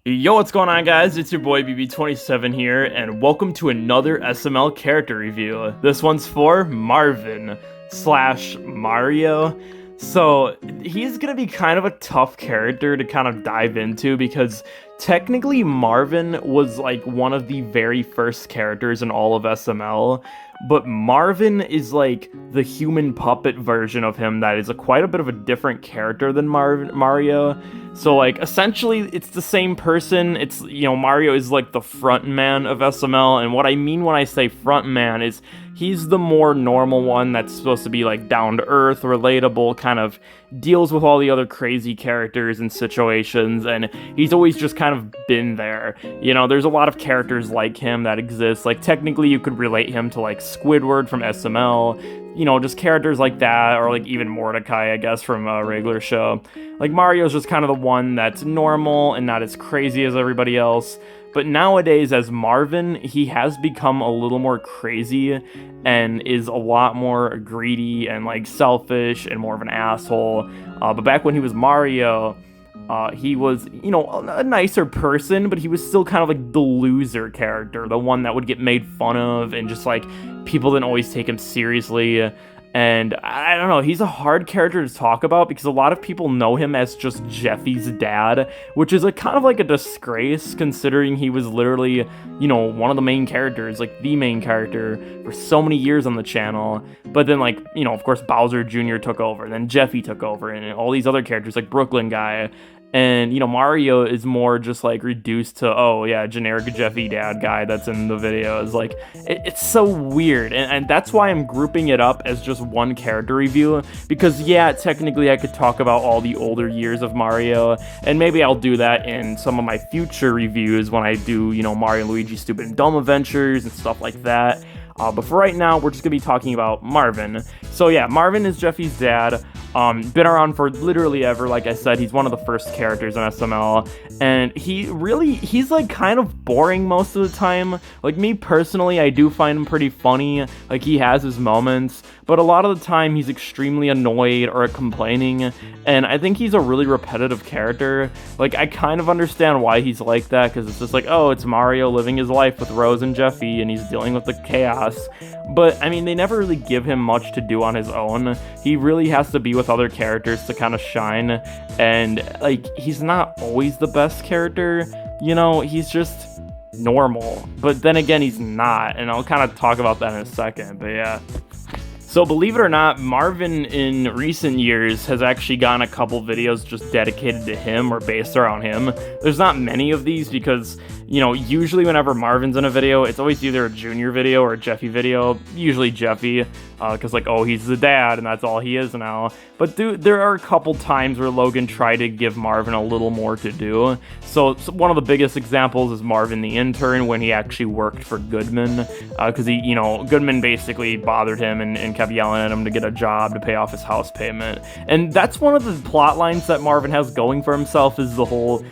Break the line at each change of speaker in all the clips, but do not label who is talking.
Yo, what's going on, guys? It's your boy BB27 here, and welcome to another SML character review. This one's for Marvin slash Mario. So, he's gonna be kind of a tough character to kind of dive into because technically Marvin was like one of the very first characters in all of SML, but Marvin is like the human puppet version of him that is quite a bit of a different character than Mario. So like essentially it's the same person. It's, Mario is like the front man of SML, and what I mean when I say front man is he's the more normal one that's supposed to be like down to earth, relatable, kind of deals with all the other crazy characters and situations, and he's always just kind of been there. There's a lot of characters like him that exist. Like technically you could relate him to like Squidward from SML, just characters like that, or like even Mordecai, I guess, from a regular show. Like Mario's just kind of the one that's normal and not as crazy as everybody else. But nowadays, as Marvin, he has become a little more crazy and is a lot more greedy and like selfish and more of an asshole. But back when he was Mario, he was, a nicer person, but he was still kind of like the loser character, the one that would get made fun of, and just like people didn't always take him seriously. And I don't know, he's a hard character to talk about because a lot of people know him as just Jeffy's dad, which is a kind of like a disgrace considering he was literally, one of the main characters, like the main character for so many years on the channel. But then like, of course Bowser Jr. took over, then Jeffy took over, and all these other characters like Brooklyn guy. And, Mario is more just, like, reduced to, oh, yeah, generic Jeffy dad guy that's in the videos. Like, it's so weird. And that's why I'm grouping it up as just one character review. Because, yeah, technically I could talk about all the older years of Mario. And maybe I'll do that in some of my future reviews when I do, Mario and Luigi Stupid and Dumb Adventures and stuff like that. But for right now, we're just going to be talking about Marvin. So yeah, Marvin is Jeffy's dad. Been around for literally ever. Like I said, he's one of the first characters in SML, and he's like kind of boring most of the time. Like me personally, I do find him pretty funny. Like he has his moments, but a lot of the time he's extremely annoyed or complaining, and I think he's a really repetitive character. Like I kind of understand why he's like that, because it's just like, oh, it's Mario living his life with Rose and Jeffy, and he's dealing with the chaos. But I mean, they never really give him much to do on his own. He really has to be with other characters to kind of shine, and like he's not always the best character. He's just normal, but then again he's not, and I'll kind of talk about that in a second. But yeah, so believe it or not, Marvin in recent years has actually gotten a couple videos just dedicated to him or based around him. There's not many of these because, usually whenever Marvin's in a video, it's always either a Junior video or a Jeffy video, usually Jeffy, because like, oh, he's the dad and that's all he is now. But there are a couple times where Logan tried to give Marvin a little more to do. So one of the biggest examples is Marvin the intern, when he actually worked for Goodman, because Goodman basically bothered him and kept yelling at him to get a job to pay off his house payment. And that's one of the plot lines that Marvin has going for himself, is the whole,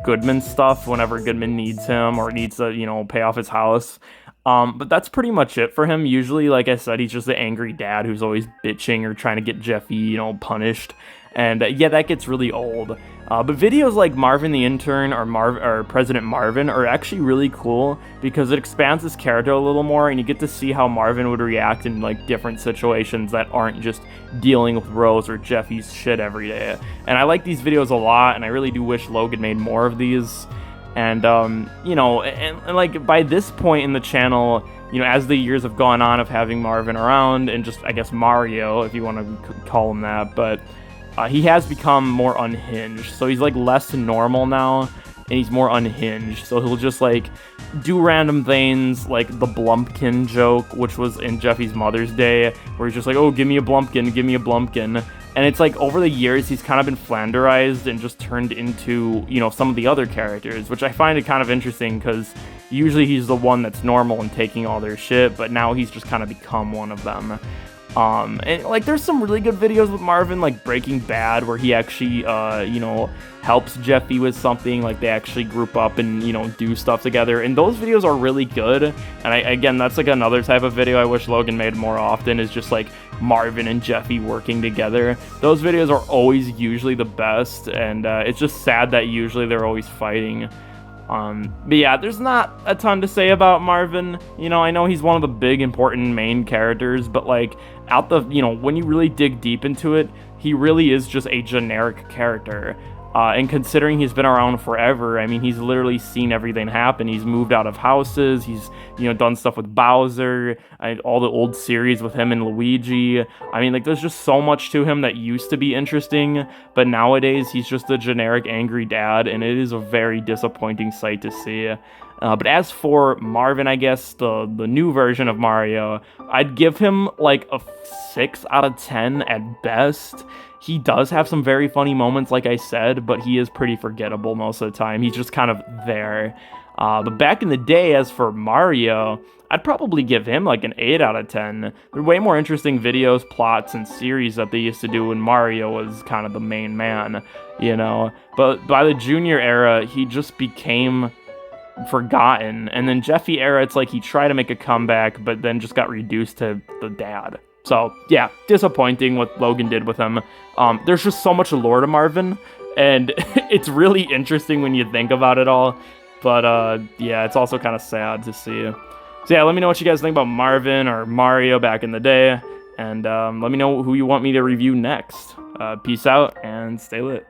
Goodman stuff whenever Goodman needs him or needs to, pay off his house. But that's pretty much it for him. Usually, like I said, he's just the angry dad who's always bitching or trying to get Jeffy, punished. And yeah, that gets really old. But videos like Marvin the Intern or President Marvin are actually really cool because it expands his character a little more, and you get to see how Marvin would react in like different situations that aren't just dealing with Rose or Jeffy's shit every day. And I like these videos a lot, and I really do wish Logan made more of these. And and like by this point in the channel, as the years have gone on of having Marvin around, and just, I guess, Mario, if you want to call him that, but he has become more unhinged. So he's like less normal now, and he's more unhinged. So he'll just like do random things, like the Blumpkin joke, which was in Jeffy's Mother's Day, where he's just like, oh, give me a Blumpkin, give me a Blumpkin. And it's like over the years, he's kind of been flanderized and just turned into, some of the other characters, which I find it kind of interesting because usually he's the one that's normal and taking all their shit, but now he's just kind of become one of them. And like there's some really good videos with Marvin, like Breaking Bad, where he actually helps Jeffy with something. Like they actually group up and do stuff together, and those videos are really good. And again, that's like another type of video I wish Logan made more often, is just like Marvin and Jeffy working together. Those videos are always usually the best, and it's just sad that usually they're always fighting. But yeah, there's not a ton to say about Marvin. You know, I know he's one of the big important main characters, but like when you really dig deep into it, he really is just a generic character. And considering he's been around forever, I mean, he's literally seen everything happen. He's moved out of houses. He's, done stuff with Bowser, all the old series with him and Luigi. I mean, like, there's just so much to him that used to be interesting, but nowadays he's just a generic angry dad, and it is a very disappointing sight to see. But as for Marvin, I guess, the new version of Mario, I'd give him like a 6 out of 10 at best. He does have some very funny moments, like I said, but he is pretty forgettable most of the time. He's just kind of there. But back in the day, as for Mario, I'd probably give him like an 8 out of 10. There are way more interesting videos, plots, and series that they used to do when Mario was kind of the main man, But by the Junior era, he just became forgotten. And then Jeffy era, it's like he tried to make a comeback, but then just got reduced to the dad. So, yeah, disappointing what Logan did with him. There's just so much lore to Marvin, and it's really interesting when you think about it all. But, yeah, it's also kind of sad to see. So, yeah, let me know what you guys think about Marvin or Mario back in the day, and let me know who you want me to review next. Peace out, and stay lit.